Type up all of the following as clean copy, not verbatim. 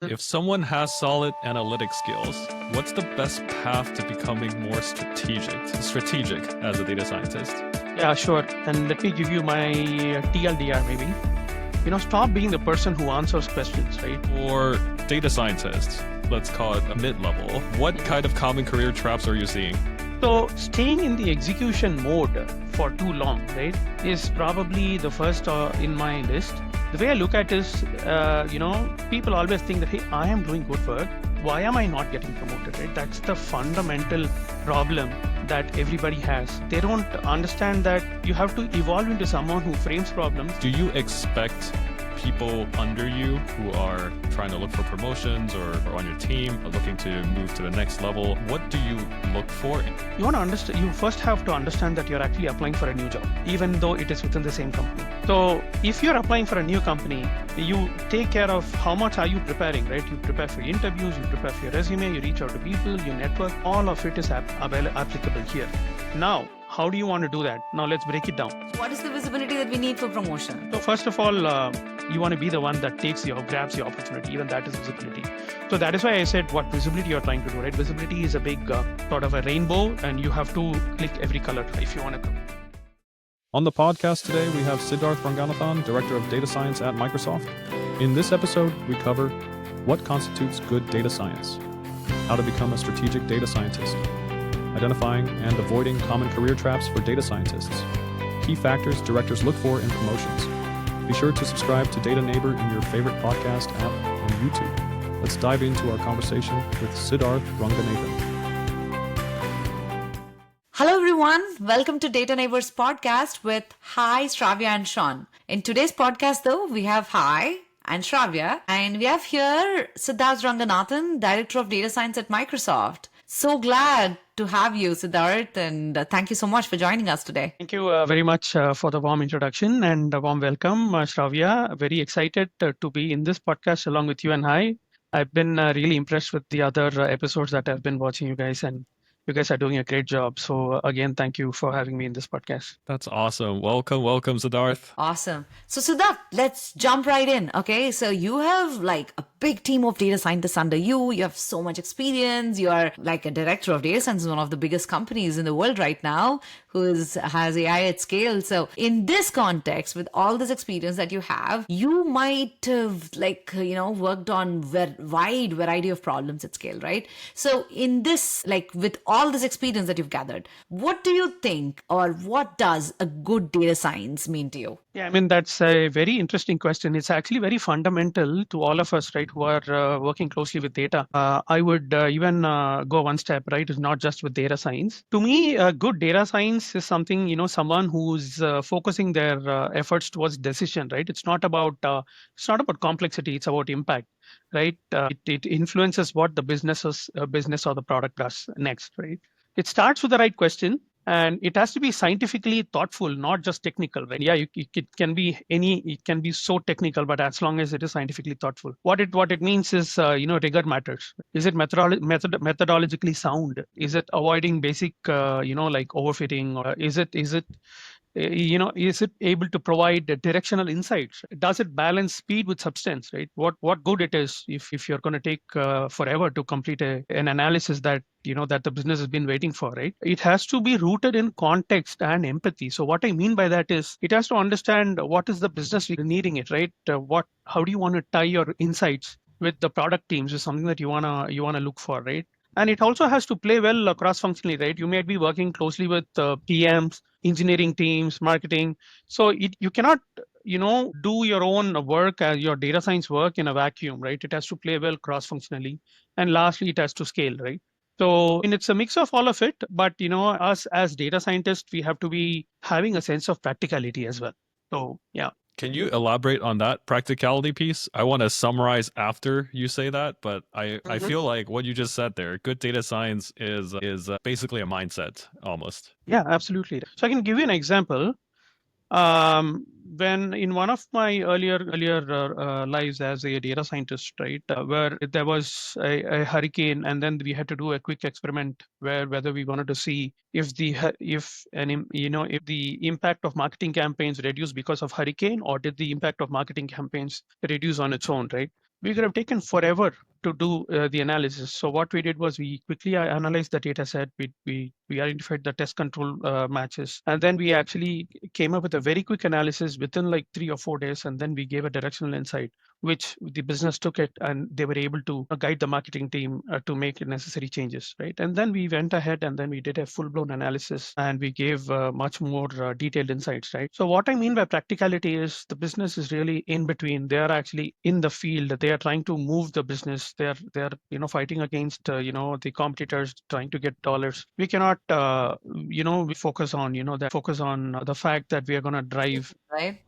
If someone has solid analytic skills, what's the best path to becoming more strategic as a data scientist? Yeah, sure. And let me give you my TLDR maybe. Stop being the person who answers questions, right? For data scientists, let's call it a mid-level, what kind of common career traps are you seeing? So staying in the execution mode for too long, right, is probably the first in my list. The way I look at it is, people always think that, hey, I am doing good work. Why am I not getting promoted, right? That's the fundamental problem that everybody has. They don't understand that you have to evolve into someone who frames problems. Do you expect people under you who are trying to look for promotions or on your team are looking to move to the next level? What do you look for? You want to understand, you first have to understand that you're actually applying for a new job, even though it is within the same company. So if you're applying for a new company, you take care of how much are you preparing, right? You prepare for interviews, you prepare for your resume, you reach out to people, you network, all of it is applicable here. Now, how do you want to do that? Now let's break it down. What is the visibility that we need for promotion? So first of all, you want to be the one that grabs the opportunity. Even that is visibility. So that is why I said what visibility you're trying to do, right? Visibility is a big sort of a rainbow, and you have to click every color if you want to go. On the podcast today, we have Siddarth Ranganathan, Director of Data Science at Microsoft. In this episode, we cover what constitutes good data science, how to become a strategic data scientist, identifying and avoiding common career traps for data scientists, key factors directors look for in promotions. Be sure to subscribe to Data Neighbor in your favorite podcast app and YouTube. Let's dive into our conversation with Siddarth Ranganathan. Hello everyone, welcome to Data Neighbors podcast with Hi, Shravya and Sean. In today's podcast though, we have Hi and Shravya, and we have here Siddarth Ranganathan, Director of Data Science at Microsoft. So glad to have you, Siddharth, and thank you so much for joining us today. Thank you very much for the warm introduction and a warm welcome, Shravya. Very excited to be in this podcast along with you and I. I've been really impressed with the other episodes that I've been watching you guys, and you guys are doing a great job. So again, thank you for having me in this podcast. That's awesome. Welcome, Siddarth. Awesome. So Siddharth, let's jump right in. Okay, so you have like a big team of data scientists under you. You have so much experience. You are like a director of data science in one of the biggest companies in the world right now has AI at scale. So in this context, with all this experience that you have, you might have worked on wide variety of problems at scale, right? So in this, with all this experience that you've gathered, what do you think, or what does a good data science mean to you? Yeah, I mean, that's a very interesting question. It's actually very fundamental to all of us, right, who are working closely with data. I would even go one step, right? It's not just with data science. To me, good data science is something, someone who's focusing their efforts towards decision, right? It's not about complexity. It's about impact, right? It influences what the business or the product does next, right? It starts with the right question. And it has to be scientifically thoughtful, not just technical, right? Yeah, it can be so technical, but as long as it is scientifically thoughtful. What it means is, rigor matters. Is it methodologically sound? Is it avoiding basic, overfitting? Or is it able to provide directional insights? Does it balance speed with substance, right? What good it is if you're going to take forever to complete an analysis that the business has been waiting for, right? It has to be rooted in context and empathy. So what I mean by that is it has to understand what is the business needing it, right? How do you want to tie your insights with the product teams is something that you wanna look for, right? And it also has to play well cross-functionally, right? You may be working closely with PMs, engineering teams, marketing. So you cannot, do your own work as your data science work in a vacuum, right? It has to play well cross-functionally. And lastly, it has to scale, right? So, and it's a mix of all of it. But, us as data scientists, we have to be having a sense of practicality as well. So, yeah. Can you elaborate on that practicality piece? I want to summarize after you say that, but I feel like what you just said there, good data science is basically a mindset almost. Yeah, absolutely. So I can give you an example. When in one of my earlier lives as a data scientist, right, where there was a hurricane, and then we had to do a quick experiment whether we wanted to see if the impact of marketing campaigns reduced because of hurricane, or did the impact of marketing campaigns reduce on its own, right? we could have taken forever to do the analysis. So what we did was we quickly analyzed the data set. We identified the test control matches, and then we actually came up with a very quick analysis within like 3 or 4 days, and then we gave a directional insight, which the business took it and they were able to guide the marketing team to make necessary changes, right? And then we went ahead and then we did a full-blown analysis and we gave much more detailed insights, right? So what I mean by practicality is the business is really in between. They are actually in the field. They are trying to move the business. They're fighting against the competitors trying to get dollars. We cannot we focus on the fact that we are going to drive. Right?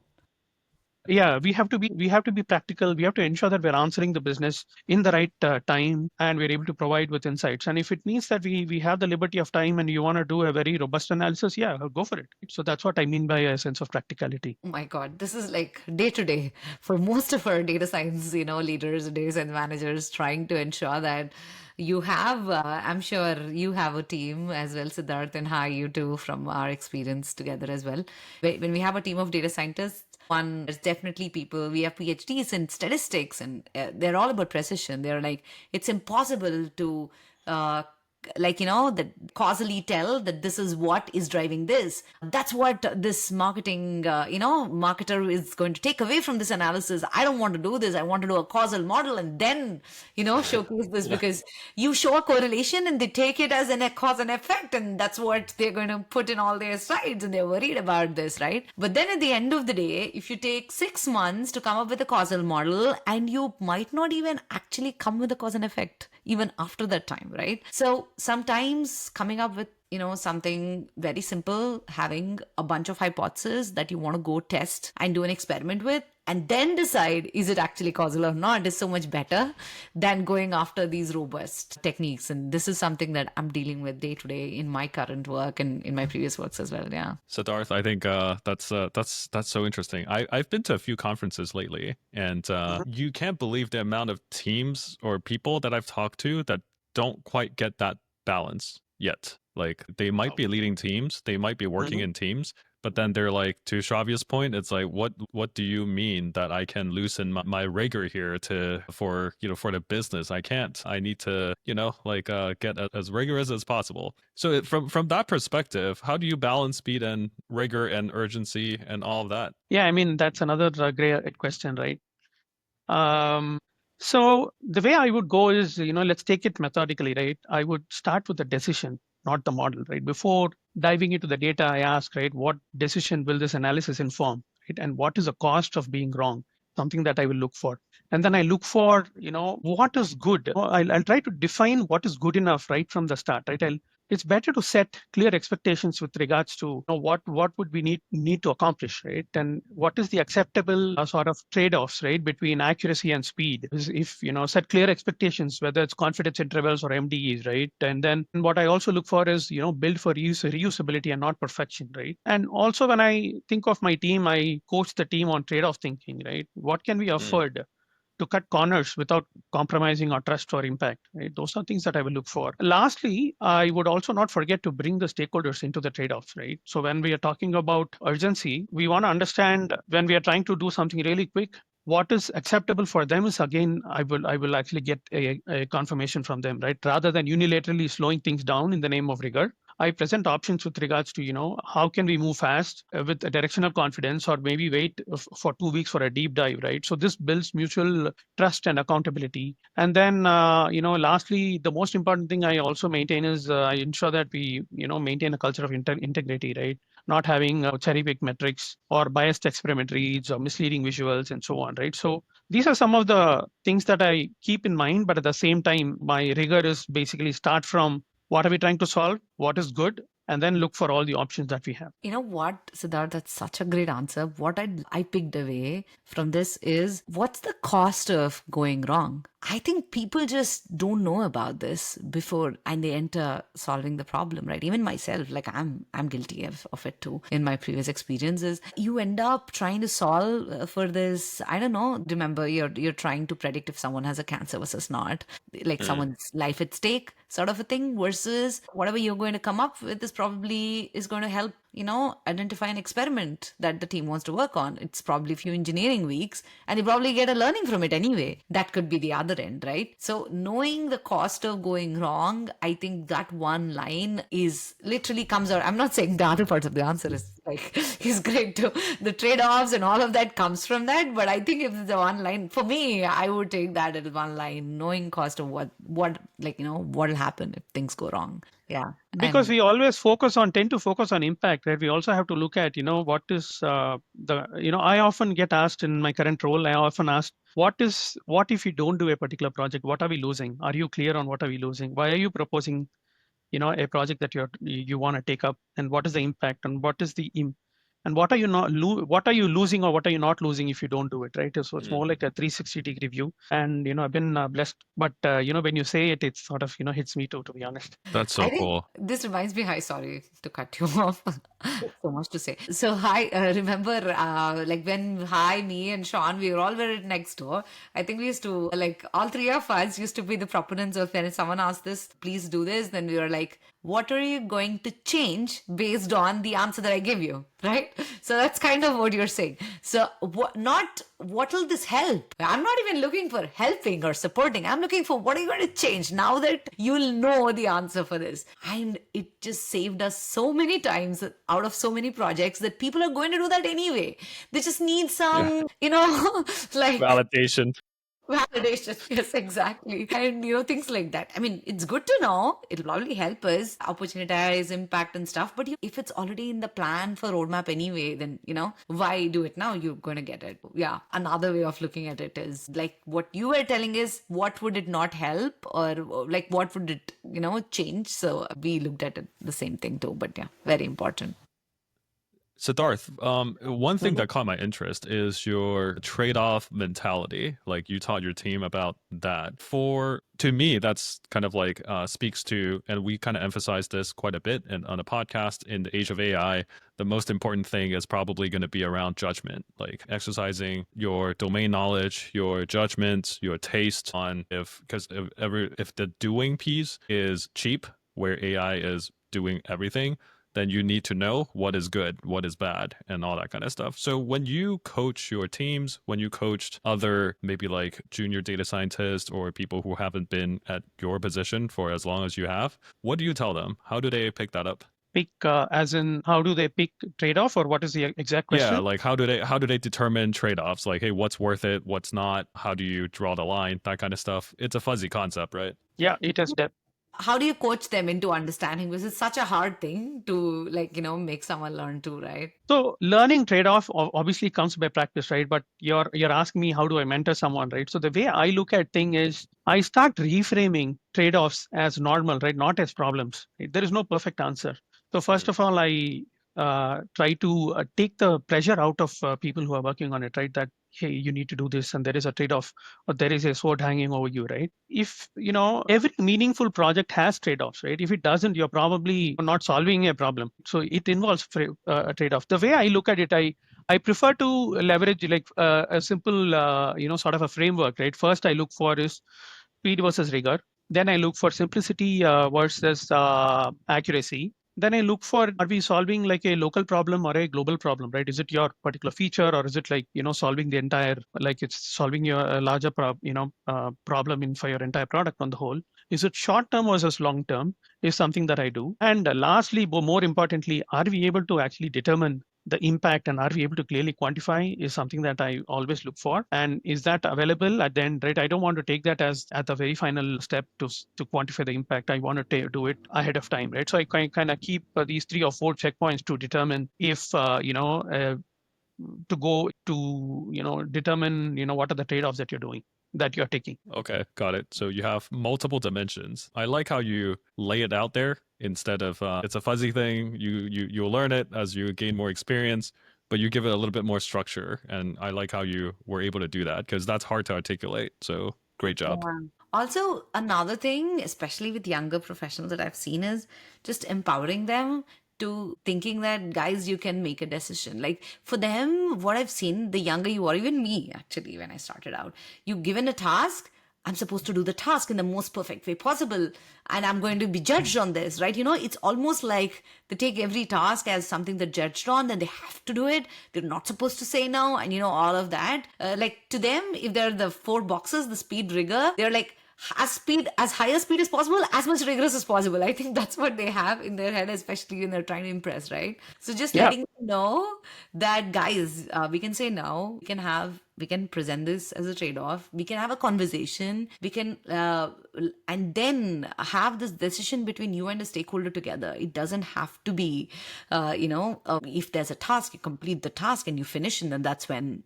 Yeah, we have to be practical. We have to ensure that we're answering the business in the right time and we're able to provide with insights. And if it means that we have the liberty of time and you want to do a very robust analysis, yeah, go for it. So that's what I mean by a sense of practicality. Oh my God, this is like day to day for most of our data science, leaders, data science managers, trying to ensure that you have, I'm sure you have a team as well, Siddharth, and how you too from our experience together as well. When we have a team of data scientists, one, there's definitely people, we have PhDs in statistics and they're all about precision. They're like, it's impossible to, that causally tell that this is what is driving this. That's what this marketing, marketer is going to take away from this analysis. I don't want to do this. I want to do a causal model and then, showcase this because you show a correlation and they take it as a cause and effect. And that's what they're going to put in all their slides and they're worried about this, right? But then at the end of the day, if you take 6 months to come up with a causal model and you might not even actually come with a cause and effect even after that time, right? So sometimes coming up with something very simple, having a bunch of hypotheses that you want to go test and do an experiment with, and then decide is it actually causal or not, is so much better than going after these robust techniques. And this is something that I'm dealing with day to day in my current work and in my previous works as well. Yeah. Siddharth, I think that's so interesting. I've been to a few conferences lately, and you can't believe the amount of teams or people that I've talked to that don't quite get that balance yet. Like they might be leading teams, they might be working in teams, but then they're like, to Shravya's point, it's like, what do you mean that I can loosen my rigor here for the business? I can't. I need to get as rigorous as possible. So from that perspective, how do you balance speed and rigor and urgency and all of that? Yeah, I mean that's another great question, right? So the way I would go is, let's take it methodically, right? I would start with the decision, not the model, right? Before diving into the data, I ask, right, what decision will this analysis inform, right? And what is the cost of being wrong? Something that I will look for. And then I look for, what is good. I'll try to define what is good enough right from the start, right? It's better to set clear expectations with regards to what would we need to accomplish, right? And what is the acceptable sort of trade-offs, right, between accuracy and speed? If set clear expectations, whether it's confidence intervals or MDEs, right? And then what I also look for is build for reusability and not perfection, right? And also when I think of my team, I coach the team on trade-off thinking, right? What can we afford to cut corners without compromising our trust or impact, right? Those are things that I will look for. Lastly, I would also not forget to bring the stakeholders into the trade-offs, right? So when we are talking about urgency, we want to understand when we are trying to do something really quick, what is acceptable for them is, again, I will actually get a confirmation from them, right? Rather than unilaterally slowing things down in the name of rigor, I present options with regards to, how can we move fast with a directional confidence, or maybe wait for 2 weeks for a deep dive, right? So this builds mutual trust and accountability. And then, lastly, the most important thing I also maintain is I ensure that we, maintain a culture of integrity, right? Not having cherry pick metrics or biased experiment reads or misleading visuals and so on, right? So these are some of the things that I keep in mind, but at the same time, my rigor is basically start from what are we trying to solve, what is good, and then look for all the options that we have. You know what, Siddharth, that's such a great answer. What I picked away from this is, what's the cost of going wrong? I think people just don't know about this before and they enter solving the problem, right? Even myself, like I'm guilty of it too. In my previous experiences, you end up trying to solve for this, I don't know, remember you're trying to predict if someone has a cancer versus not, like someone's life at stake sort of a thing, versus whatever you're going to come up with is probably is going to help identify an experiment that the team wants to work on. It's probably a few engineering weeks and you probably get a learning from it anyway. That could be the other end, right? So knowing the cost of going wrong, I think that one line is literally comes out. I'm not saying the other parts of the answer is like is great too. The trade-offs and all of that comes from that. But I think if the one line for me, I would take that as one line, knowing cost of what what'll happen if things go wrong. Yeah. Because we always tend to focus on impact, right? We also have to look at, what is I often get asked in my current role, I often ask, what if you don't do a particular project? What are we losing? Are you clear on what are we losing? Why are you proposing, a project that you want to take up, and what is the impact, and what is and what are you what are you losing, or what are you not losing if you don't do it, right? So it's more like a 360-degree view. And I've been blessed, but when you say it, it sort of hits me too, to be honest. That's so I think cool. this reminds me. Hi, sorry to cut you off. So much to say. So, hi, remember, like when me and Sean, we were all very next door. I think we used to, like, all three of us used to be the proponents of when someone asked this, please do this, then we were like, what are you going to change based on the answer that I give you, right? So that's kind of what you're saying. So not what will this help? I'm not even looking for helping or supporting. I'm looking for what are you going to change now that you'll know the answer for this. And it just saved us so many times out of so many projects that people are going to do that anyway. They just need some, like Validation. validation. Yes, exactly. And things like that. I mean, it's good to know. It'll probably help us opportunities, impact and stuff. But if it's already in the plan for roadmap anyway, then why do it now? You're going to get it. Yeah. Another way of looking at it is like what you were telling is what would it not help, or like what would it change? So we looked at it the same thing too. But yeah, very important. Siddharth, one thing that caught my interest is your trade-off mentality. Like you taught your team about that. To me, that's kind of like speaks to, and we kind of emphasize this quite a bit on a podcast. In the age of AI, the most important thing is probably going to be around judgment, like exercising your domain knowledge, your judgment, your taste on if the doing piece is cheap, where AI is doing everything, then you need to know what is good, what is bad, and all that kind of stuff. So when you coach your teams, when you coached other maybe like junior data scientists or people who haven't been at your position for as long as you have, what do you tell them? How do they pick that up? Pick as in how do they pick trade-off, or what is the exact question? Yeah, like how do they determine trade-offs? Like, hey, what's worth it, what's not? How do you draw the line? That kind of stuff. It's a fuzzy concept, right? Yeah, it has depth. How do you coach them into understanding? Because it's such a hard thing to make someone learn to, right? So learning trade-off obviously comes by practice, right? But you're asking me how do I mentor someone, right? So the way I look at thing is I start reframing trade-offs as normal, right? Not as problems. Right? There is no perfect answer. So first of all, I try to take the pressure out of people who are working on it, right? That, hey, you need to do this and there is a trade-off, or there is a sword hanging over you, right? If, every meaningful project has trade-offs, right? If it doesn't, you're probably not solving a problem. So it involves a trade-off. The way I look at it, I prefer to leverage like a simple, sort of a framework, right? First, I look for is speed versus rigor. Then I look for simplicity versus accuracy. Then I look for, are we solving like a local problem or a global problem, right? Is it your particular feature, or is it like, solving the entire, like it's solving your larger problem for your entire product on the whole? Is it short term versus long term is something that I do. And lastly, but more importantly, are we able to actually determine the impact, and are we able to clearly quantify is something that I always look for. And is that available at the end, right? I don't want to take that as at the very final step to quantify the impact. I want to do it ahead of time, right? So I kind of keep these 3 or 4 checkpoints to determine if, to go to, determine, what are the trade-offs that you're taking. Okay, got it. So you have multiple dimensions. I like how you lay it out there instead of it's a fuzzy thing. You'll learn it as you gain more experience, but you give it a little bit more structure. And I like how you were able to do that, because that's hard to articulate. So great job. Yeah. Also, another thing, especially with younger professionals that I've seen, is just empowering them to thinking that, guys, you can make a decision. Like for them, what I've seen, the younger you are, even me actually, when I started out, you given a task, I'm supposed to do the task in the most perfect way possible, and I'm going to be judged on this, right? It's almost like they take every task as something they're judged on, then they have to do it. They're not supposed to say no, and all of that. Like to them, if they're the 4 boxes, the speed, rigor, they're like, as high a speed as possible, as much rigorous as possible. I think that's what they have in their head, especially when they're trying to impress, right? So just Yeah. letting them know that, guys, we can say no, we can present this as a trade-off, we can have a conversation, we can and then have this decision between you and a stakeholder together. It doesn't have to be if there's a task, you complete the task and you finish, and then that's when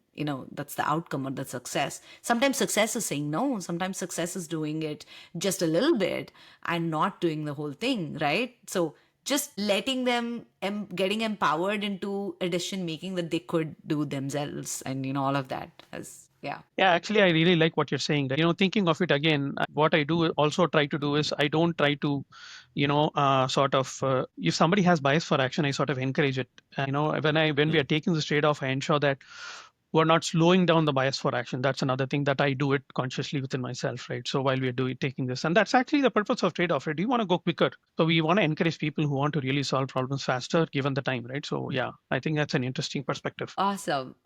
that's the outcome or the success. Sometimes success is saying no, sometimes success is doing it just a little bit and not doing the whole thing, right? So just letting them getting empowered into a decision making that they could do themselves, and all of that as yeah. Yeah, actually, I really like what you're saying. Thinking of it again, what I do also try to do is I don't try to, if somebody has bias for action, I sort of encourage it. When we are taking this trade-off, I ensure that we're not slowing down the bias for action. That's another thing that I do it consciously within myself, right? So while we're taking this, and that's actually the purpose of trade-off, right? You want to go quicker. So we want to encourage people who want to really solve problems faster, given the time, right? So yeah, I think that's an interesting perspective. Awesome.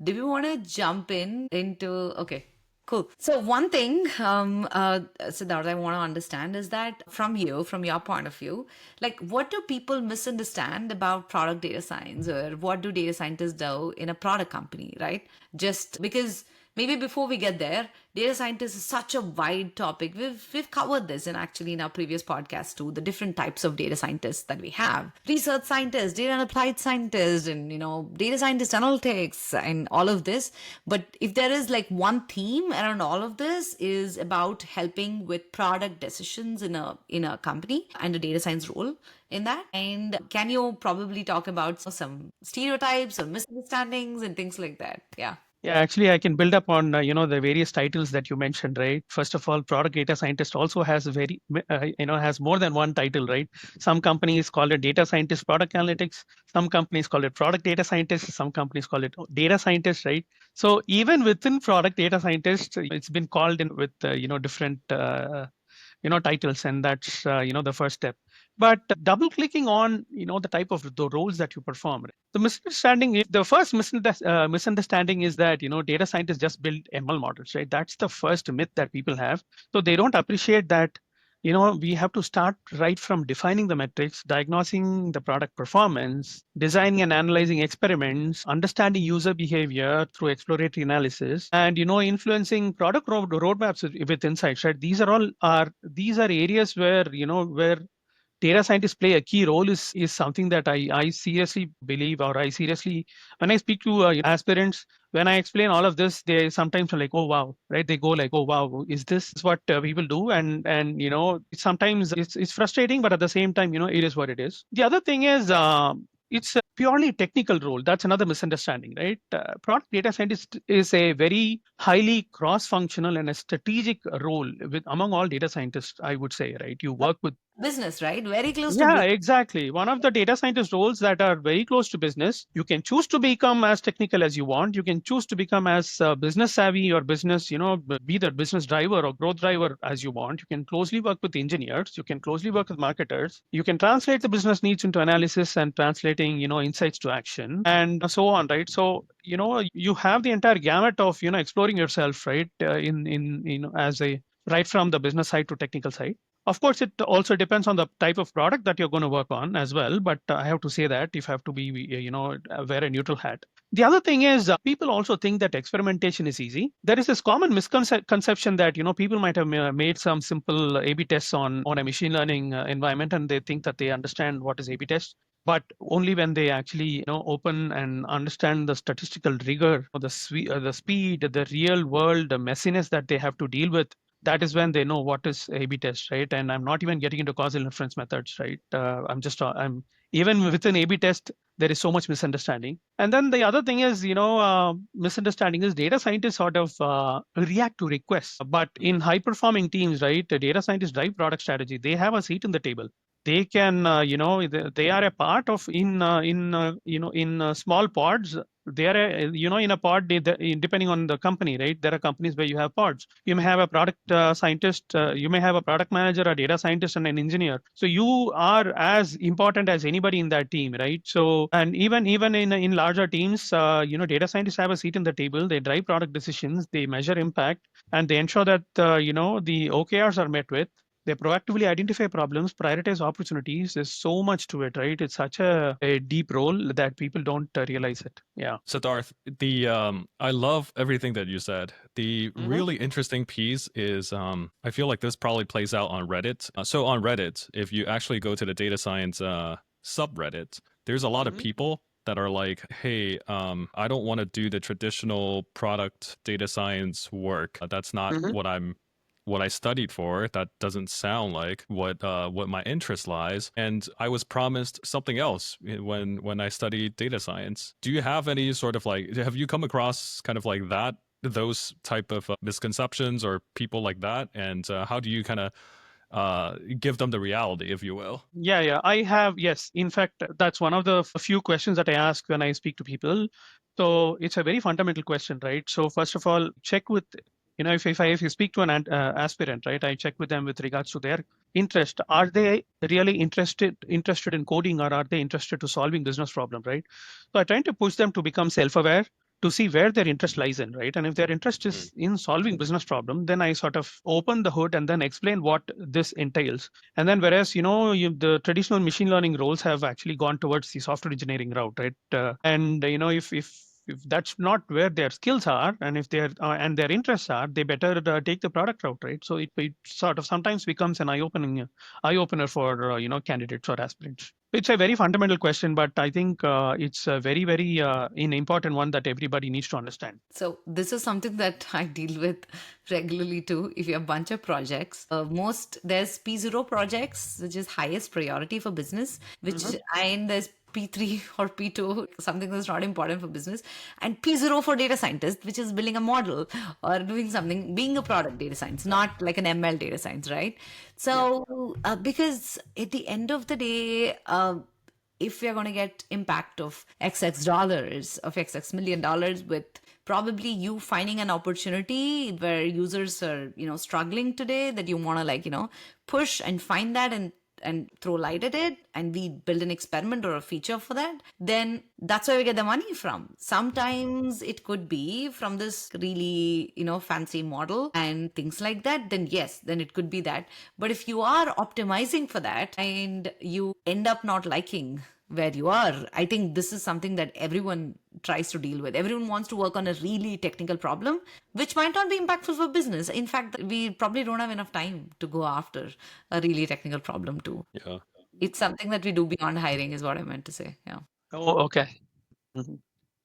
Do we want to jump into okay, cool. So one thing, Siddharth, I want to understand is that from your point of view, like what do people misunderstand about product data science, or what do data scientists do in a product company, right? Just because maybe before we get there, data scientist is such a wide topic. We've covered this in our previous podcast too, the different types of data scientists that we have. Research scientists, data and applied scientists, and data scientist analytics and all of this. But if there is like one theme around all of this is about helping with product decisions in a company and a data science role in that. And can you probably talk about some stereotypes or misunderstandings and things like that? Yeah. Yeah, actually, I can build up on the various titles that you mentioned, right? First of all, product data scientist also has has more than one title, right? Some companies call it data scientist, product analytics. Some companies call it product data scientist. Some companies call it data scientist, right? So even within product data scientist, it's been called in with different titles, and that's the first step. But double clicking on the type of the roles that you perform, right? The first misunderstanding is that data scientists just build ML models, right? That's the first myth that people have. So they don't appreciate that we have to start right from defining the metrics, diagnosing the product performance, designing and analyzing experiments, understanding user behavior through exploratory analysis, and influencing product roadmaps with insights, right? These are areas where where data scientists play a key role is something that I seriously believe, or I seriously, when I speak to aspirants, when I explain all of this, they sometimes are like, oh wow, right? They go like, oh wow, is this what people do? And sometimes it's frustrating, but at the same time, it is what it is. The other thing is it's a purely technical role. That's another misunderstanding, right? Product data scientist is a very highly cross-functional and a strategic role with among all data scientists, I would say, right? You work with Business, right? Very close to yeah, business. exactly. One of the data scientist roles that are very close to business. You can choose to become as technical as you want. You can choose to become as business savvy or business, be the business driver or growth driver as you want. You can closely work with engineers. You can closely work with marketers. You can translate the business needs into analysis and translating, insights to action and so on, right? So, you have the entire gamut of, exploring yourself, right? As a right from the business side to technical side. Of course, it also depends on the type of product that you're going to work on as well. But I have to say that if I have to be, wear a neutral hat. The other thing is people also think that experimentation is easy. There is this common misconception that, people might have made some simple A/B tests on a machine learning environment, and they think that they understand what is A/B test. But only when they actually, open and understand the statistical rigor, the speed, the real world, the messiness that they have to deal with, that is when they know what is A/B test, right? And I'm not even getting into causal inference methods, right? I'm even within A/B test, there is so much misunderstanding. And then the other thing is, misunderstanding is data scientists sort of react to requests. But in high performing teams, right, the data scientists drive product strategy. They have a seat in the table. they can, they are a part of in small pods. They are in a pod, depending on the company, right? There are companies where you have pods. You may have a product scientist, you may have a product manager, a data scientist, and an engineer. So you are as important as anybody in that team, right? So, and even in larger teams, data scientists have a seat in the table. They drive product decisions, they measure impact, and they ensure that the OKRs are met with. They proactively identify problems, prioritize opportunities. There's so much to it, right? It's such a deep role that people don't realize it. Yeah. Siddharth, I love everything that you said. The really interesting piece is I feel like this probably plays out on Reddit. So on Reddit, if you actually go to the data science subreddit, there's a lot of people that are like, hey, I don't want to do the traditional product data science work. That's not what I studied for. That doesn't sound like what my interest lies. And I was promised something else when I studied data science. Do you have any sort of like, have you come across kind of like that, those type of misconceptions or people like that? And how do you kind of give them the reality, if you will? Yeah, I have. Yes, in fact, that's one of the few questions that I ask when I speak to people. So it's a very fundamental question, right? So first of all, check with, if you speak to an aspirant, right? I check with them with regards to their interest. Are they really interested in coding, or are they interested to solving business problem, right? So I try to push them to become self-aware, to see where their interest lies in, right? And if their interest is in solving business problem, then I sort of open the hood and then explain what this entails. And then, whereas the traditional machine learning roles have actually gone towards the software engineering route, right? And if that's not where their skills are, and if and their interests are, they better take the product route, right? So it sort of sometimes becomes an eye opener for candidates or aspirants. It's a very fundamental question, but I think it's a very, very an important one that everybody needs to understand. So this is something that I deal with regularly too. If you have a bunch of projects, there's P0 projects, which is highest priority for business, which and there's P3 or P2, something that's not important for business, and P0 for data scientist, which is building a model or doing something, being a product data science, not like an ML data science, right? So because at the end of the day, if we're going to get impact of XX dollars, of XX million dollars, with probably you finding an opportunity where users are, struggling today, that you want to push and find that and throw light at it, and we build an experiment or a feature for that, then that's where we get the money from. Sometimes it could be from this really, fancy model and things like that, then yes, then it could be that. But if you are optimizing for that and you end up not liking where you are, I think this is something that everyone tries to deal with. Everyone wants to work on a really technical problem, which might not be impactful for business. In fact, we probably don't have enough time to go after a really technical problem too. Yeah. It's something that we do beyond hiring, is what I meant to say. Yeah. Oh, okay.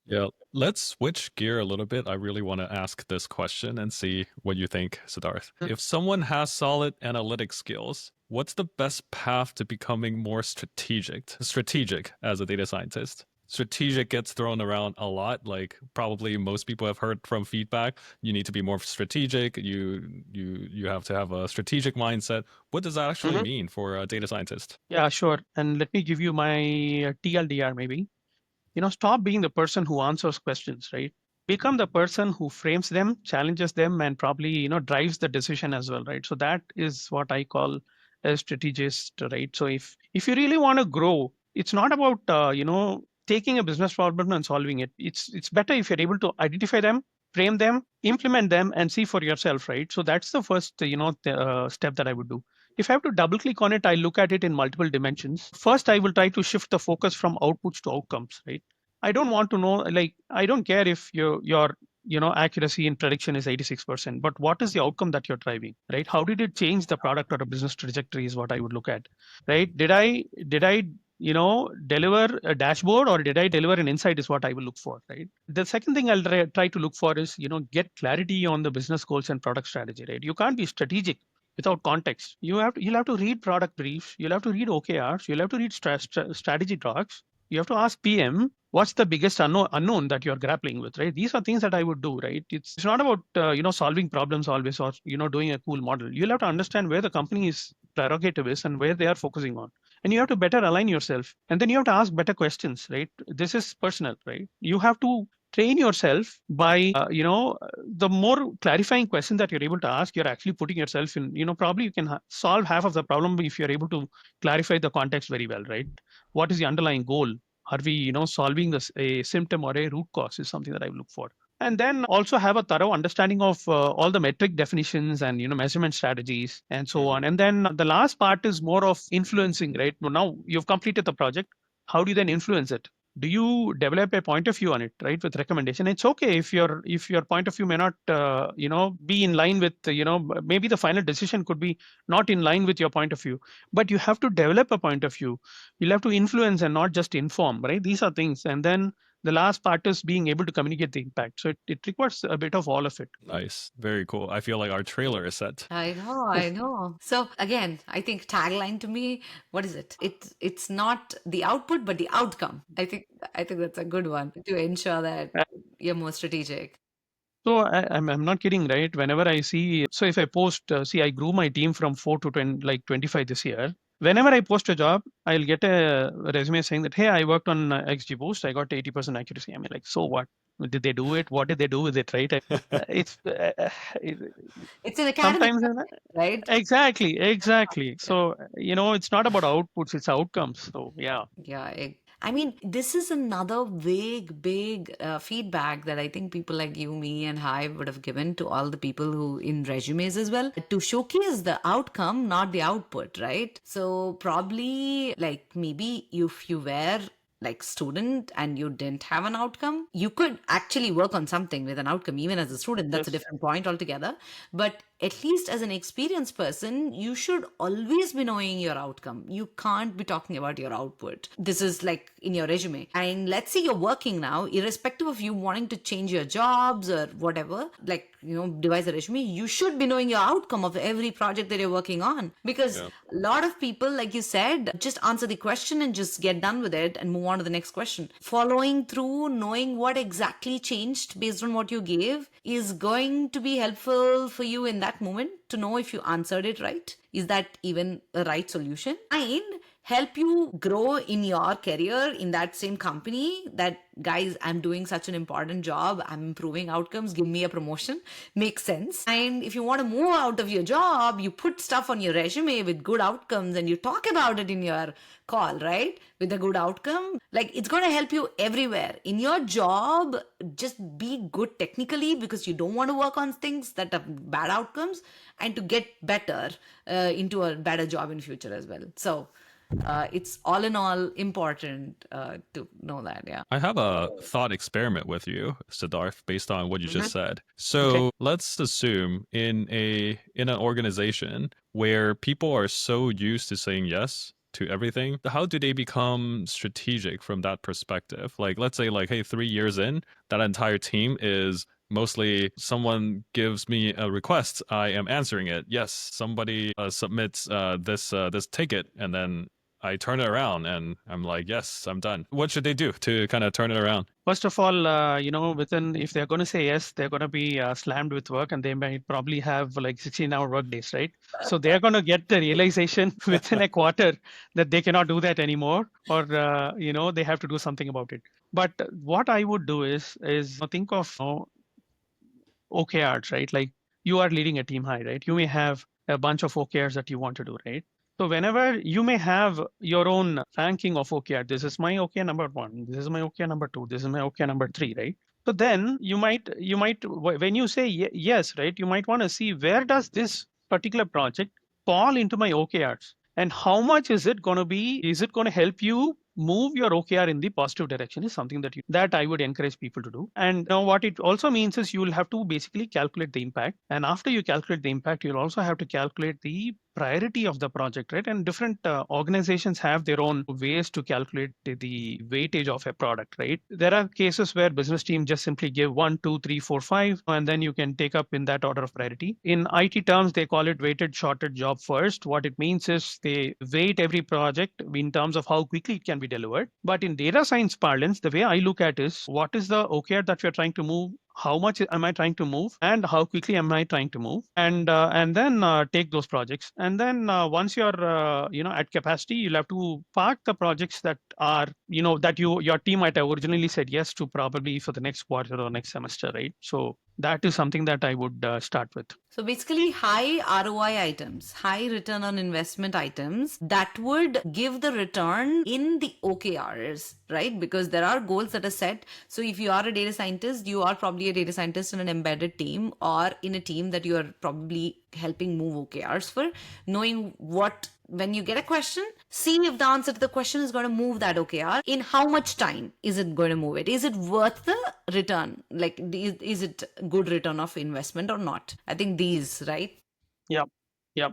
Yeah, let's switch gear a little bit. I really want to ask this question and see what you think, Siddharth. If someone has solid analytic skills, what's the best path to becoming more strategic as a data scientist? Strategic gets thrown around a lot. Like probably most people have heard from feedback. You need to be more strategic. You have to have a strategic mindset. What does that actually mean for a data scientist? Yeah, sure. And let me give you my TLDR maybe. Stop being the person who answers questions, right? Become the person who frames them, challenges them, and probably, drives the decision as well, right? So that is what I call a strategist, right? So if you really want to grow, it's not about, taking a business problem and solving it. It's better if you're able to identify them, frame them, implement them, and see for yourself, right? So that's the first, step that I would do. If I have to double click on it, I look at it in multiple dimensions. First, I will try to shift the focus from outputs to outcomes, right? I don't want to know, I don't care if your accuracy in prediction is 86%, but what is the outcome that you're driving, right? How did it change the product or a business trajectory is what I would look at, right? Did I deliver a dashboard, or did I deliver an insight is what I will look for, right? The second thing I'll try to look for is, get clarity on the business goals and product strategy, right? You can't be strategic without context. You'll have to read product briefs, you'll have to read OKRs, you'll have to read strategy docs. You have to ask PM, what's the biggest unknown that you're grappling with, right? These are things that I would do, right? It's not about solving problems always, or doing a cool model. You'll have to understand where the company's prerogative is and where they are focusing on. and you have to better align yourself, and then you have to ask better questions, right? This is personal, right? You have to train yourself by the more clarifying question that you're able to ask, you're actually putting yourself in, probably you can solve half of the problem if you're able to clarify the context very well, right? What is the underlying goal? Are we solving this a symptom or a root cause is something that I look for. And then also have a thorough understanding of all the metric definitions and measurement strategies and so on. And then the last part is more of influencing, right? Now you've completed the project, how do you then influence it? Do you develop a point of view on it, right, with recommendation? It's okay if your point of view may not be in line with maybe the final decision could be not in line with your point of view, but you have to develop a point of view. You'll have to influence and not just inform, right? These are things. And then the last part is being able to communicate the impact. So it requires a bit of all of it. Nice. Very cool. I feel like our trailer is set. I know, I know. So again, I think tagline to me, what is it? It's not the output, but the outcome. I think that's a good one to ensure that you're more strategic. So I'm not kidding, right? Whenever I see, so if I post, I grew my team from 4 to 20, like 25 this year. Whenever I post a job, I'll get a resume saying that, hey, I worked on XGBoost, I got 80% accuracy. I mean, like, so what? Did they do it? What did they do with it, right? It's It's an academic, sometimes right? exactly. So it's not about outputs, it's outcomes. So yeah. Yeah, I mean, this is another big feedback that I think people like you, me, and Hive would have given to all the people who in resumes as well, to showcase the outcome, not the output, right? So probably like maybe if you were like student and you didn't have an outcome, you could actually work on something with an outcome even as a student. That's a Yes. different point altogether. But at least as an experienced person, you should always be knowing your outcome. You can't be talking about your output. This is like in your resume. And let's say you're working now, irrespective of you wanting to change your jobs or whatever, like, devise a resume, you should be knowing your outcome of every project that you're working on. Because a lot of people, like you said, just answer the question and just get done with it and move on to the next question. Following through, knowing what exactly changed based on what you gave is going to be helpful for you in that moment to know if you answered it right. Is that even the right solution? And help you grow in your career in that same company, that guys, I'm doing such an important job, I'm improving outcomes, give me a promotion, makes sense. And if you want to move out of your job, you put stuff on your resume with good outcomes and you talk about it in your call, right, with a good outcome. Like, it's going to help you everywhere in your job. Just be good technically, because you don't want to work on things that have bad outcomes, and to get better into a better job in future as well. So it's all in all important to know that. Yeah. I have a thought experiment with you, Siddharth, based on what you just said. So Okay. let's assume in an organization where people are so used to saying yes to everything, how do they become strategic from that perspective? Like, let's say, like, hey, 3 years in, that entire team is mostly someone gives me a request, I am answering it. Yes, somebody submits this ticket, and then I turn it around and I'm like, yes, I'm done. What should they do to kind of turn it around? First of all, within, if they're going to say yes, they're going to be slammed with work, and they might probably have like 16-hour work days, right? So they're going to get the realization within a quarter that they cannot do that anymore, or they have to do something about it. But what I would do is think of OKRs, right? Like, you are leading a team high, right? You may have a bunch of OKRs that you want to do, right? So whenever you may have your own ranking of OKR, this is my OKR number 1, this is my OKR number 2, this is my OKR number 3, right? So then you might when you say yes, right, you might want to see, where does this particular project fall into my OKRs, and how much is it going to be? Is it going to help you move your OKR in the positive direction? Is something that I would encourage people to do. And what it also means is, you will have to basically calculate the impact. And after you calculate the impact, you'll also have to calculate the priority of the project, right? And different organizations have their own ways to calculate the weightage of a product, right? There are cases where business team just simply give 1, 2, 3, 4, 5, and then you can take up in that order of priority. In IT terms, they call it weighted shorted job first. What it means is they weight every project in terms of how quickly it can be delivered. But in data science parlance, the way I look at is, what is the OKR that we're trying to move? how much am I trying to move and how quickly am I trying to move, and then take those projects. And then once you're at capacity, you'll have to park the projects that are that your team might have originally said yes to, probably for the next quarter or next semester, right? So that is something that I would start with. So basically, high ROI items, high return on investment items that would give the return in the OKRs, right? Because there are goals that are set. So if you are a data scientist, you are probably a data scientist in an embedded team or in a team that you are probably helping move OKRs for, knowing what, when you get a question, see if the answer to the question is going to move that OKR. In how much time is it going to move it? Is it worth the return? Like, is it good return of investment or not? I think these, right? Yeah. Yeah.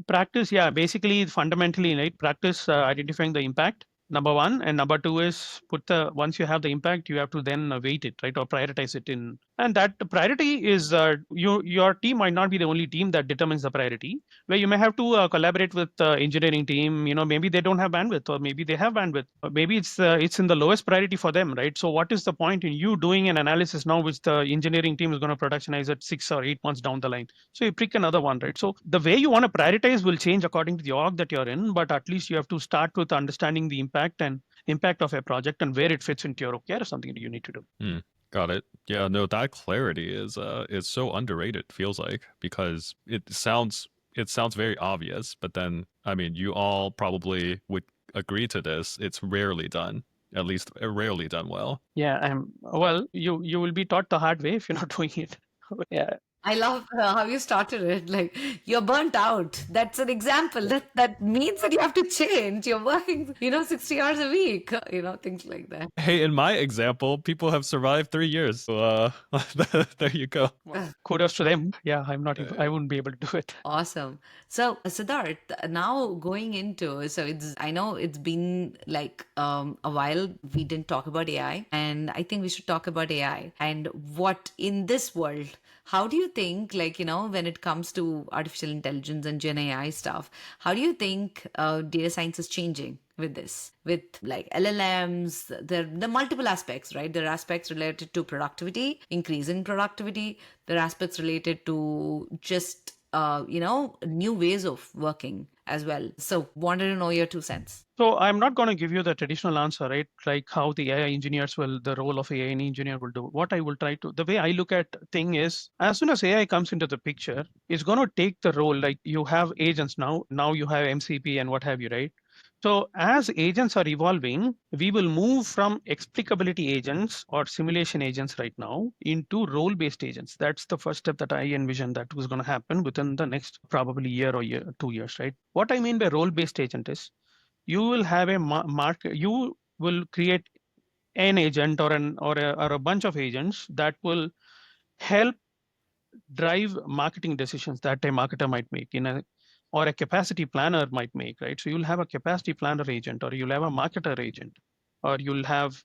Practice, yeah, basically fundamentally, right? Practice identifying the impact, number one, and number two is once you have the impact, you have to then weight it, right, or prioritize it in. And that priority is your team might not be the only team that determines the priority. Where you may have to collaborate with engineering team. Maybe they don't have bandwidth, or maybe they have bandwidth, or maybe it's in the lowest priority for them, right? So what is the point in you doing an analysis now, which the engineering team is going to productionize at 6 or 8 months down the line? So you pick another one, right? So the way you want to prioritize will change according to the org that you're in, but at least you have to start with understanding the impact of a project and where it fits into your OKR is something that you need to do. Got it. Yeah, no, that clarity is so underrated, feels like, because it sounds very obvious, but then I mean, you all probably would agree to this. It's rarely done. At least rarely done well. Yeah, well, you will be taught the hard way if you're not doing it. Yeah. I love how you started it. Like, you're burnt out. That's an example. That means that you have to change. You're working, 60 hours a week, things like that. Hey, in my example, people have survived 3 years. So there you go. Kudos to them. Yeah, I wouldn't be able to do it. Awesome. So, Siddharth, now going into, I know it's been like a while we didn't talk about AI, and I think we should talk about AI and what in this world, how do you think, like, when it comes to artificial intelligence and Gen AI stuff, how do you think data science is changing with this? With like LLMs, there are multiple aspects, right? There are aspects related to productivity, increase in productivity. There are aspects related to just, new ways of working as well. So wanted to know your 2 cents. So I'm not going to give you the traditional answer, right? Like how the the role of AI engineer will do. What I will try to, the way I look at thing is, as soon as AI comes into the picture, it's going to take the role. Like you have agents now you have MCP and what have you, right? So as agents are evolving, we will move from explicability agents or simulation agents right now into role-based agents. That's the first step that I envision that was going to happen within the next probably year or 2 years, right? What I mean by role-based agent is you will have a market. You will create an agent or a bunch of agents that will help drive marketing decisions that a marketer might make or a capacity planner might make, right? So you'll have a capacity planner agent, or you'll have a marketer agent, or you'll have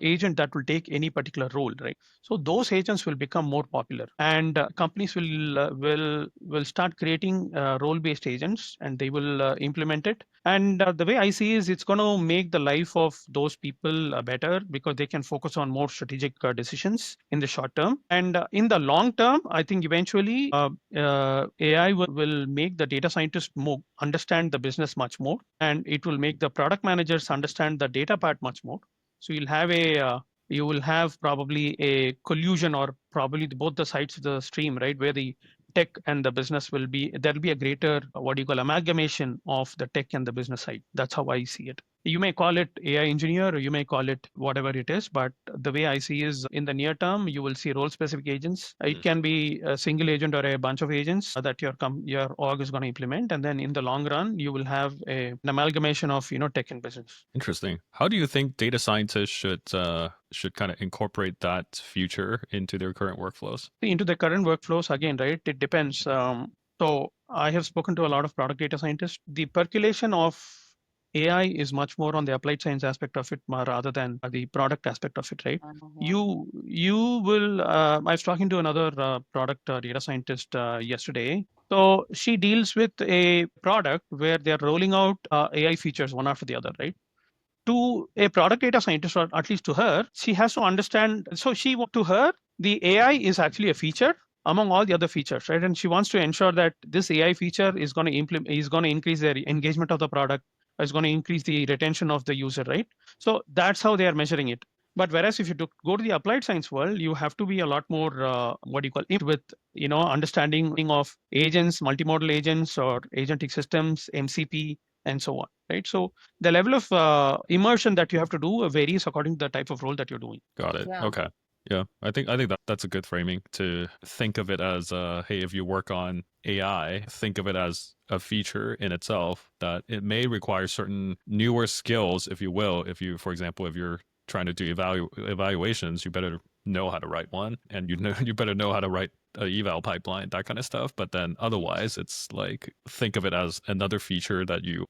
agent that will take any particular role, right? So those agents will become more popular, and companies will start creating role-based agents, and they will implement it. And the way I see is it's going to make the life of those people better, because they can focus on more strategic decisions in the short term. And in the long term, I think eventually AI will make the data scientists more understand the business much more, and it will make the product managers understand the data part much more. So you will have probably a collusion, or probably both the sides of the stream, right, where the tech and the business there'll be a greater, what do you call, amalgamation of the tech and the business side. That's how I see it. You may call it AI engineer, or you may call it whatever it is, but the way I see is, in the near term, you will see role specific agents. It can be a single agent or a bunch of agents that your org is going to implement, and then in the long run, you will have an amalgamation of tech and business. Interesting. How do you think data scientists should kind of incorporate that future into their current workflows? Into the current workflows, again, right? It depends. So I have spoken to a lot of product data scientists. The percolation of AI is much more on the applied science aspect of it rather than the product aspect of it, right? You will. I was talking to another product data scientist yesterday. So she deals with a product where they're rolling out AI features one after the other, right? to a product data scientist, or at least to her, she has to understand. So to her, the AI is actually a feature among all the other features, right? And she wants to ensure that this AI feature is going to increase the engagement of the product, is going to increase the retention of the user, right? So that's how they are measuring it. But whereas if you go to the applied science world, you have to be a lot more with understanding of agents, multimodal agents, or agentic systems, MCP, and so on, right? So the level of immersion that you have to do varies according to the type of role that you're doing. Got it. Yeah. Okay. Yeah, I think that's a good framing to think of it as hey, if you work on AI, think of it as a feature in itself that it may require certain newer skills, if you will. If you, for example, if you're trying to do evaluations, you better know how to write one, and you better know how to write a eval pipeline, that kind of stuff. But then otherwise, it's like think of it as another feature that you.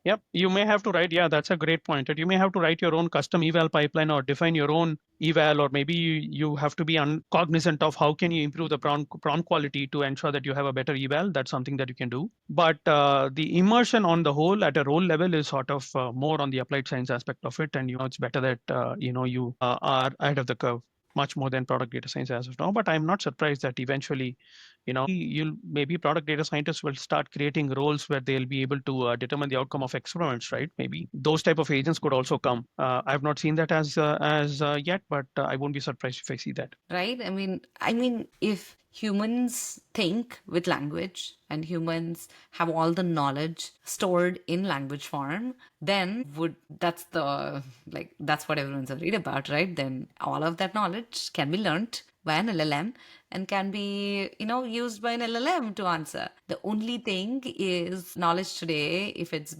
Yep, you may have to write. Yeah, that's a great point. That you may have to write your own custom eval pipeline or define your own eval, or maybe you have to be cognizant of how can you improve the prompt quality to ensure that you have a better eval. That's something that you can do. But the immersion on the whole at a role level is sort of more on the applied science aspect of it, and it's better that you are ahead of the curve much more than product data science as of now. But I'm not surprised that eventually maybe product data scientists will start creating roles where they'll be able to determine the outcome of experiments, right? Maybe those type of agents could also come. I've not seen that as yet, but I won't be surprised if I see that. Right? I mean, if humans think with language and humans have all the knowledge stored in language form, then that's what everyone's worried about, right? Then all of that knowledge can be learnt by an LLM and can be, used by an LLM to answer. The only thing is knowledge today, if it's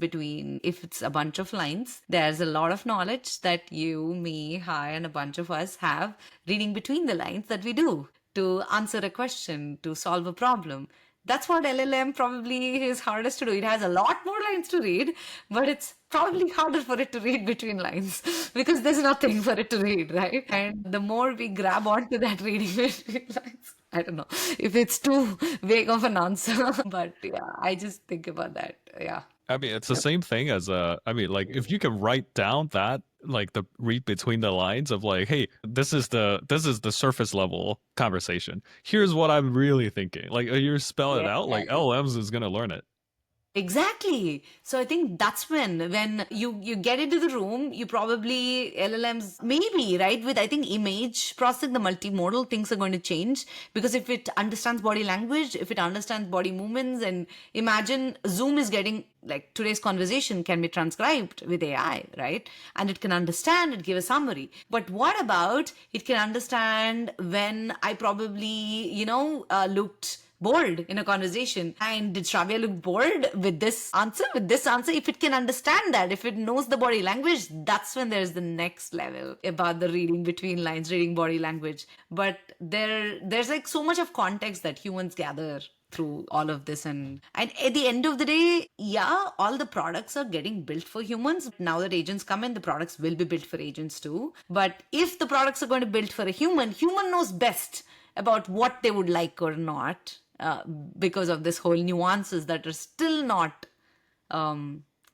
a bunch of lines, there's a lot of knowledge that you, me, I, and a bunch of us have reading between the lines that we do to answer a question, to solve a problem. That's what LLM probably is hardest to do. It has a lot more lines to read, but it's probably harder for it to read between lines because there's nothing for it to read, right? And the more we grab onto that reading between lines, I don't know if it's too vague of an answer, but yeah, I just think about that. Yeah. I mean, it's the same thing as like if you can write down that, like the read between the lines of like, hey, this is the surface level conversation. Here's what I'm really thinking. Like you spell it out, like LLMs is gonna learn it. Exactly. So I think that's when you get into the room, you probably LLMs maybe, right? With I think image processing, the multimodal things are going to change because if it understands body language, if it understands body movements, and imagine Zoom is getting like today's conversation can be transcribed with AI, right? And it can understand and give a summary. But what about it can understand when I probably, looked bored in a conversation, and did Shravya look bored with this answer? If it can understand that, if it knows the body language, that's when there's the next level about the reading between lines, reading body language. But there's like so much of context that humans gather through all of this, and at the end of the day, yeah, all the products are getting built for humans. Now that agents come in, the products will be built for agents too. But if the products are going to build for a human knows best about what they would like or not, because of this whole nuances that are still not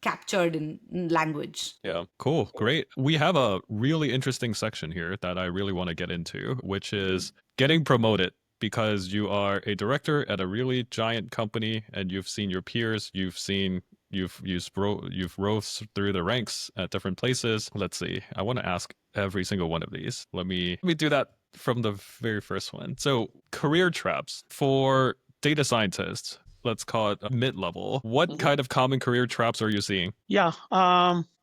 captured in language. Yeah, cool, great. We have a really interesting section here that I really want to get into, which is getting promoted. Because you are a director at a really giant company and you've seen your peers, you've rose through the ranks at different places. Let's see. I want to ask every single one of these. Let me do that from the very first one. So career traps for data scientists. Let's call it mid-level. What kind of common career traps are you seeing? Yeah.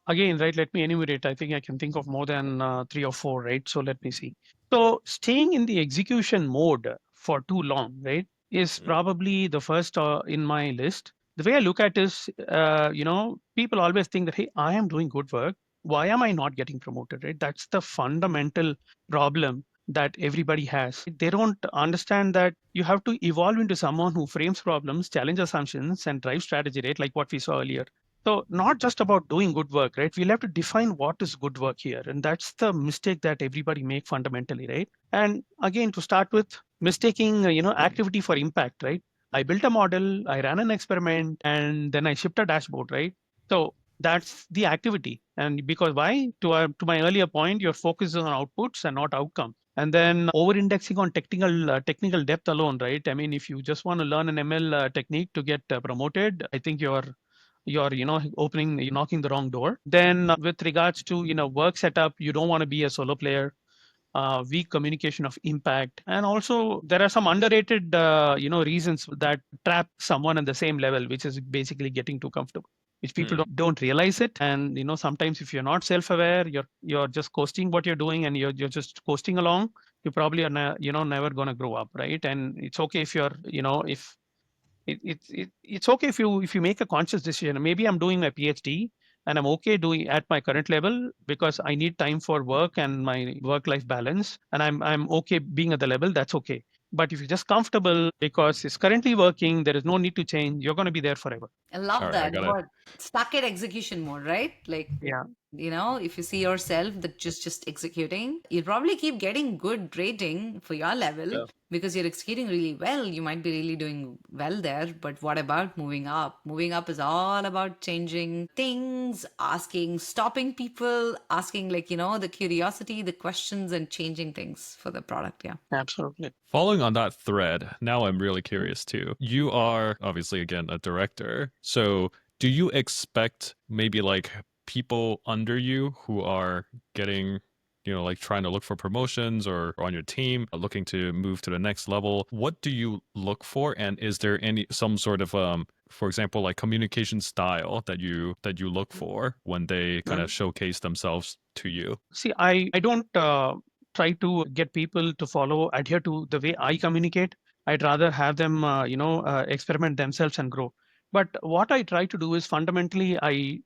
Again, right, let me enumerate. I think I can think of more than 3 or 4, right? So let me see. So staying in the execution mode for too long, right, is probably the first in my list. The way I look at is, people always think that, hey, I am doing good work. Why am I not getting promoted, right? That's the fundamental problem that everybody has. They don't understand that you have to evolve into someone who frames problems, challenge assumptions, and drive strategy, right? Like what we saw earlier. So not just about doing good work, right? We'll have to define what is good work here. And that's the mistake that everybody make fundamentally, right? And again, to start with, mistaking, activity for impact, right? I built a model, I ran an experiment, and then I shipped a dashboard, right? So That's the activity. And because why? To my earlier point, your focus is on outputs and not outcome. And then over indexing on technical depth alone, right? I mean, if you just want to learn an ML technique to get promoted, I think you're you're knocking the wrong door. Then with regards to work setup, you don't want to be a solo player. Weak communication of impact, and also there are some underrated reasons that trap someone at the same level, which is basically getting too comfortable, which people don't realize it. And sometimes if you're not self-aware, you're just coasting what you're doing, and you're just coasting along. You probably are never going to grow up, right? And it's okay if you're if it's okay if you make a conscious decision. Maybe I'm doing my PhD and I'm okay doing at my current level because I need time for work and my work life balance, and I'm okay being at the level. That's okay. But if you're just comfortable because it's currently working, there is no need to change. You're going to be there forever. I love All right, I that. got it. What stuck at execution mode, right? Like, Yeah, if you see yourself that just executing, you'll probably keep getting good rating for your level Yeah. because you're executing really well. You might be really doing well there. But what about moving up? Moving up is all about changing things, asking, stopping people, asking, like, the curiosity, the questions, and changing things for the product. Yeah. absolutely. Following on that thread, now I'm really curious too. You are obviously, again, a director. So do you expect maybe like people under you who are getting, like trying to look for promotions or on your team, looking to move to the next level? What do you look for? And is there some sort of, for example, like communication style that you look for when they kind of showcase themselves to you? See, I don't try to get people to adhere to the way I communicate. I'd rather have them, experiment themselves and grow. But what I try to do is fundamentally, I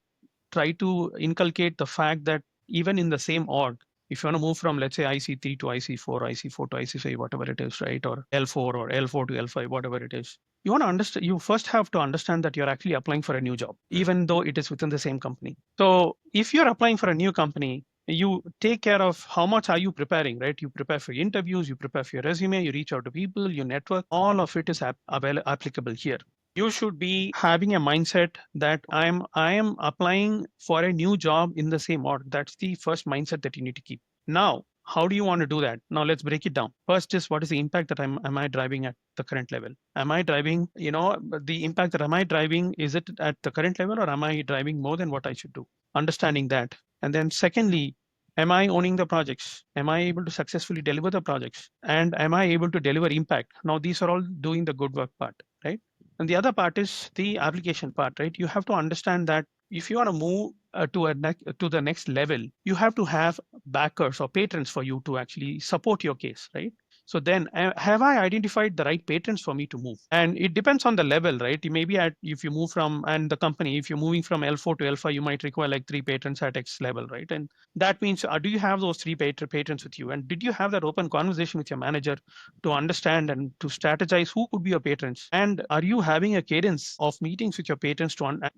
try to inculcate the fact that even in the same org, if you want to move from, let's say, IC3 to IC4, IC4 to IC5, whatever it is, right? Or L4 or L4 to L5, whatever it is. You want to understand, you first have to understand that you're actually applying for a new job, even though it is within the same company. So if you're applying for a new company, you take care of how much are you preparing, right? You prepare for interviews, you prepare for your resume, you reach out to people, you network, all of it is applicable here. You should be having a mindset that I am applying for a new job in the same org. That's the first mindset that you need to keep. Now, how do you want to do that? Now let's break it down. First is, what is the impact that am I driving at the current level? Am I driving, the impact that am I driving, is it at the current level, or am I driving more than what I should do? Understanding that. And then secondly, am I owning the projects? Am I able to successfully deliver the projects? And am I able to deliver impact? Now these are all doing the good work part, right? And the other part is the application part, right? You have to understand that if you want to move to the next level, you have to have backers or patrons for you to actually support your case, right? So then, have I identified the right patrons for me to move? And it depends on the level, right? You maybe if you move from, and the company, if you're moving from L4 to L5, you might require like 3 patrons at X level, right? And that means, do you have those 3 patrons with you? And did you have that open conversation with your manager to understand and to strategize who could be your patrons? And are you having a cadence of meetings with your patrons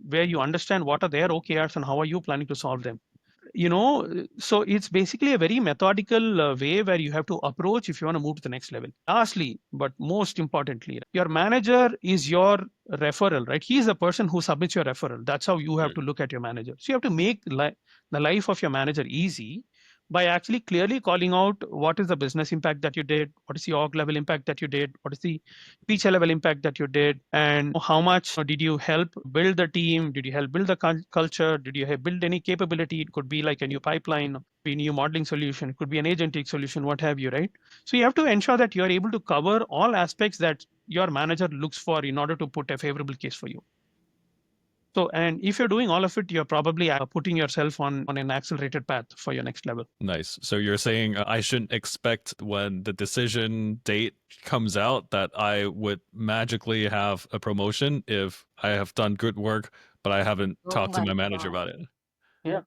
where you understand what are their OKRs and how are you planning to solve them? So it's basically a very methodical way where you have to approach if you want to move to the next level. Lastly, but most importantly, your manager is your referral, right? He's the person who submits your referral. That's how you have to look at your manager. So you have to make the life of your manager easy by actually clearly calling out what is the business impact that you did, what is the org level impact that you did, what is the feature level impact that you did, and how much did you help build the team? Did you help build the culture? Did you help build any capability? It could be like a new pipeline, be a new modeling solution, it could be an agentic solution, what have you, right? So you have to ensure that you're able to cover all aspects that your manager looks for in order to put a favorable case for you. So, and if you're doing all of it, you're probably putting yourself on an accelerated path for your next level. Nice. So you're saying I shouldn't expect when the decision date comes out that I would magically have a promotion if I have done good work, but I haven't Oh talked to my my manager God. about it. Yeah.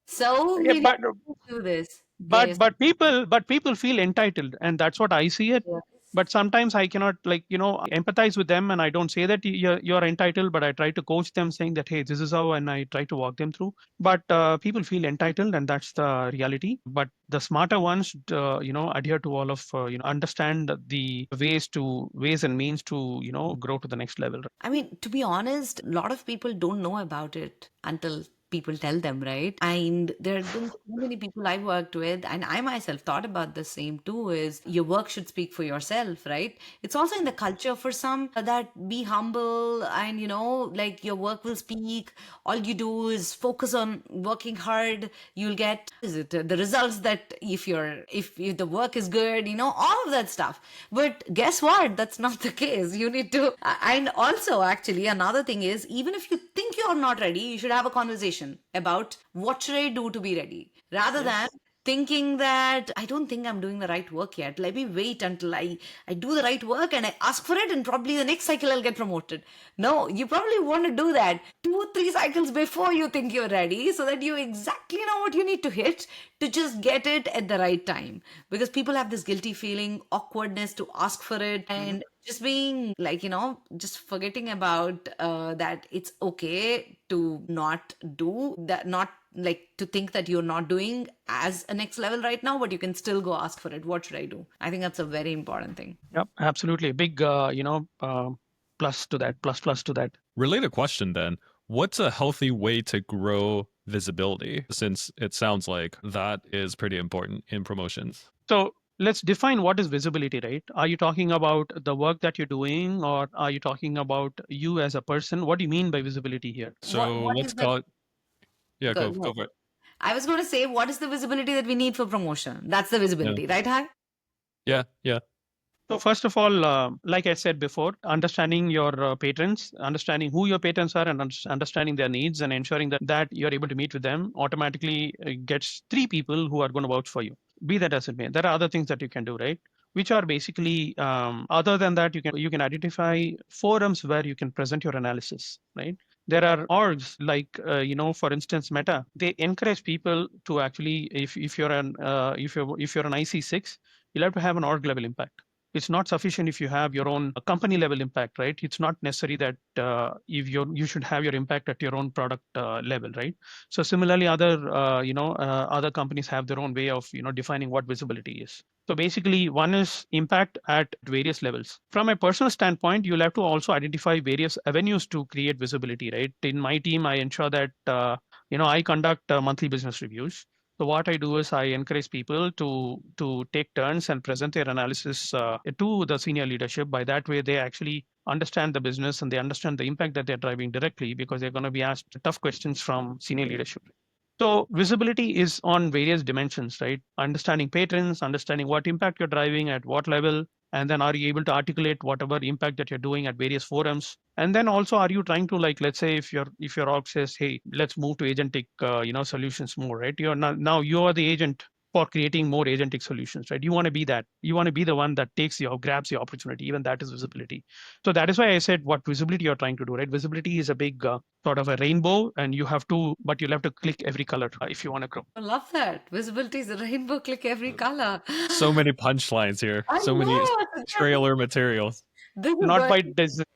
So Yeah, many people do this. Yeah, yes. but people feel entitled, and that's what I see it. Yes. But sometimes I cannot, like, empathize with them, and I don't say that you're entitled, but I try to coach them, saying that, hey, this is how, and I try to walk them through. But people feel entitled, and that's the reality. But the smarter ones, adhere to all of, understand the ways and means to, grow to the next level. I mean, to be honest, a lot of people don't know about it until people tell them, right? And there have been so many people I worked with, and I myself thought about the same too, is your work should speak for yourself, right? It's also in the culture for some that be humble and, like your work will speak. All you do is focus on working hard. You'll get the results that if the work is good, all of that stuff. But guess what? That's not the case. You need to, and also actually another thing is, even if you think you're not ready, you should have a conversation about what should I do to be ready, rather than thinking that I don't think I'm doing the right work yet. Let me wait until I do the right work and I ask for it, and probably the next cycle I'll get promoted. No, you probably want to do that 2 or 3 cycles before you think you're ready, so that you exactly know what you need to hit to just get it at the right time. Because people have this guilty feeling, awkwardness to ask for it, and just being like, just forgetting about that it's okay to not do that, not like to think that you're not doing as a next level right now, but you can still go ask for it. What should I do? I think that's a very important thing. Yep, absolutely. Big, plus to that, plus to that. Related question then. What's a healthy way to grow visibility, since it sounds like that is pretty important in promotions? So let's define what is visibility, right? Are you talking about the work that you're doing, or are you talking about you as a person? What do you mean by visibility here? So What let's is the call it. Yeah, go, go go. for it. I was going to say, what is the visibility that we need for promotion? That's the visibility, right, Hai? Yeah. So first of all, like I said before, understanding your patrons, understanding who your patrons are, and understanding their needs, and ensuring that you're able to meet with them automatically gets 3 people who are going to vouch for you. Be that as it may, there are other things that you can do, right? Which are basically, other than that, you can identify forums where you can present your analysis, right? There are orgs like, for instance, Meta. They encourage people to actually, if you're an IC6, you'll have to have an org level impact. It's not sufficient if you have your own company level impact, right? It's not necessary that if you should have your impact at your own product level, right? So similarly, other companies have their own way of defining what visibility is. So basically, one is impact at various levels. From a personal standpoint, you'll have to also identify various avenues to create visibility, right? In my team, I ensure that I conduct monthly business reviews. So what I do is I encourage people to take turns and present their analysis to the senior leadership. By that way, they actually understand the business and they understand the impact that they're driving directly, because they're going to be asked tough questions from senior leadership. So visibility is on various dimensions, right? Understanding patrons, understanding what impact you're driving at what level, and then are you able to articulate whatever impact that you're doing at various forums? And then also, are you trying to, like, let's say if your org says, hey, let's move to agentic solutions more, right? You're now you are the agent for creating more agentic solutions, right? You want to be that. You want to be the one that grabs the opportunity. Even that is visibility. So that is why I said what visibility you're trying to do, right? Visibility is a big sort of a rainbow, and you'll have to click every color if you want to grow. I love that. Visibility is a rainbow, click every color. So many punchlines here. I So many know. trailer materials. This is Not going. by design.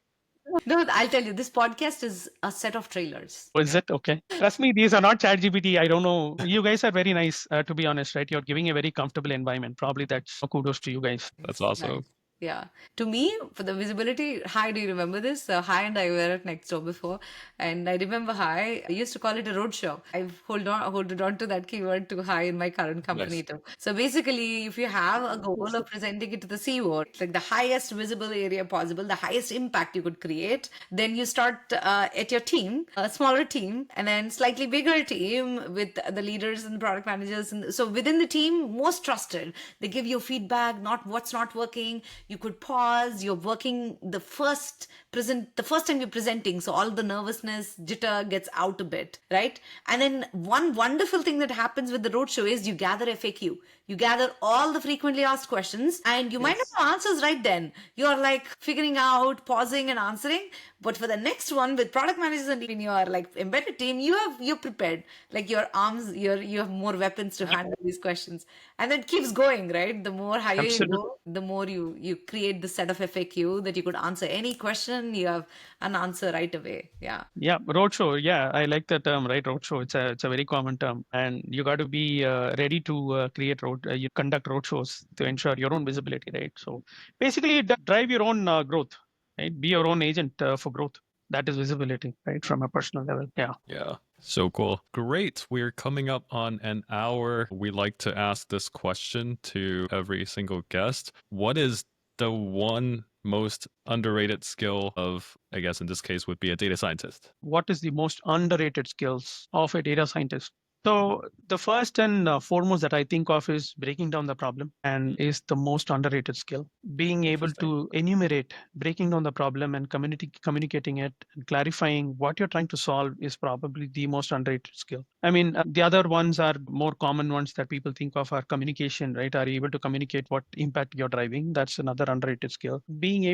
No, I'll tell you, this podcast is a set of trailers. Is it okay? Trust me, these are not ChatGPT. I don't know. You guys are very nice, to be honest, right? You're giving a very comfortable environment. Probably that's kudos to you guys. That's awesome. Nice. Yeah. To me, for the visibility, Hi, do you remember this? Hi and I were at next door before. And I remember Hi, I used to call it a roadshow. I've holded on to that keyword to Hi in my current company Nice. too. So basically, if you have a goal of presenting it to the CEO, it's like the highest visible area possible, the highest impact you could create, then you start at your team, a smaller team, and then slightly bigger team with the leaders and product managers. And so within the team, most trusted, they give you feedback, not what's not working. You could pause. You're working the first time you're presenting, so all the nervousness, jitter gets out a bit, right? And then one wonderful thing that happens with the roadshow is you gather FAQ. You gather all the frequently asked questions, and you might not have answers right then. You're like figuring out, pausing, and answering. But for the next one with product managers and in your like embedded team, you're prepared. Like your arms, you have more weapons to handle these questions, and then it keeps going, right? The more higher you Absolutely. go, the more you create the set of FAQ that you could answer any question. You have an answer right away. Yeah. Yeah, roadshow. Yeah, I like the term, right? Roadshow. It's a very common term, and you got to be ready to you conduct roadshows to ensure your own visibility, right? So basically, drive your own growth, right? Be your own agent for growth. That is visibility, right? From a personal level. Yeah. Yeah. So cool. Great. We're coming up on an hour. We like to ask this question to every single guest. What is the one most underrated skill of, I guess in this case, would be a data scientist? What is the most underrated skills of a data scientist? So the first and foremost that I think of is breaking down the problem, and is the most underrated skill. Being able Interesting. to enumerate, breaking down the problem and communicating it and clarifying what you're trying to solve is probably the most underrated skill. I mean, the other ones are more common ones that people think of are communication, right? Are you able to communicate what impact you're driving? That's another underrated skill. Being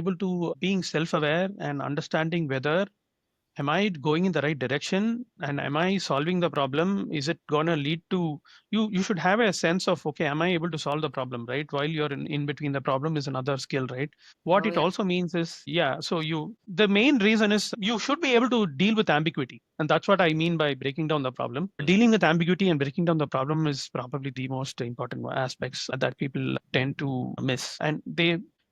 self-aware and understanding whether am I going in the right direction and am I solving the problem? Is it gonna lead to you should have a sense of, okay, am I able to solve the problem, right? While you're in between the problem is another skill, right? What Oh, it yeah. also means is, yeah, so the main reason is you should be able to deal with ambiguity. And that's what I mean by breaking down the problem. Dealing with ambiguity and breaking down the problem is probably the most important aspects that people tend to miss. And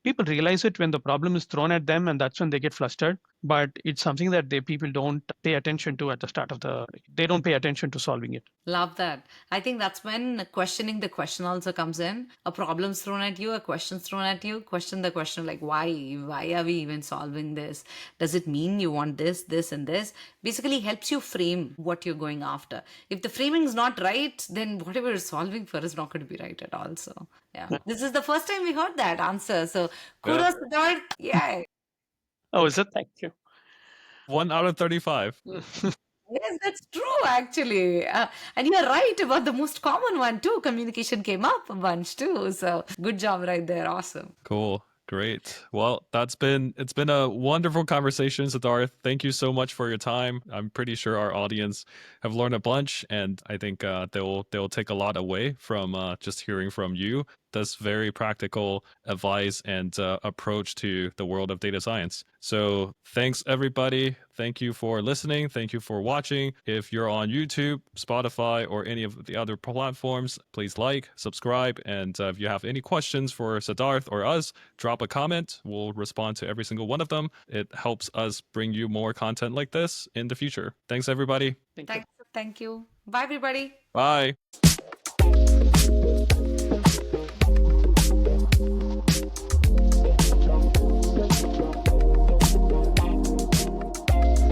people realize it when the problem is thrown at them, and that's when they get flustered, but it's something that people don't pay attention to at the start of they don't pay attention to solving it. Love that. I think that's when questioning the question also comes in. A problem's thrown at you, a question's thrown at you. Question the question like, why? Why are we even solving this? Does it mean you want this, this, and this? Basically helps you frame what you're going after. If the framing is not right, then whatever you're solving for is not going to be right at all. So, yeah. Yeah. This is the first time we heard that answer. So, Yeah. kudos, Siddharth. Yeah. Oh, is it? Thank you. 1 out of 35. Yes, that's true, actually. And you're right about the most common one, too. Communication came up a bunch, too. So good job right there. Awesome. Cool. Great. Well, it's been a wonderful conversation, Siddharth. Thank you so much for your time. I'm pretty sure our audience have learned a bunch, and I think they'll take a lot away from just hearing from you. This very practical advice and approach to the world of data science. So thanks everybody. Thank you for listening. Thank you for watching. If you're on YouTube, Spotify, or any of the other platforms, please like, subscribe, and if you have any questions for Siddharth or us, drop a comment. We'll respond to every single one of them. It helps us bring you more content like this in the future. Thanks everybody. Thank you. Thank you. Bye, everybody. Bye.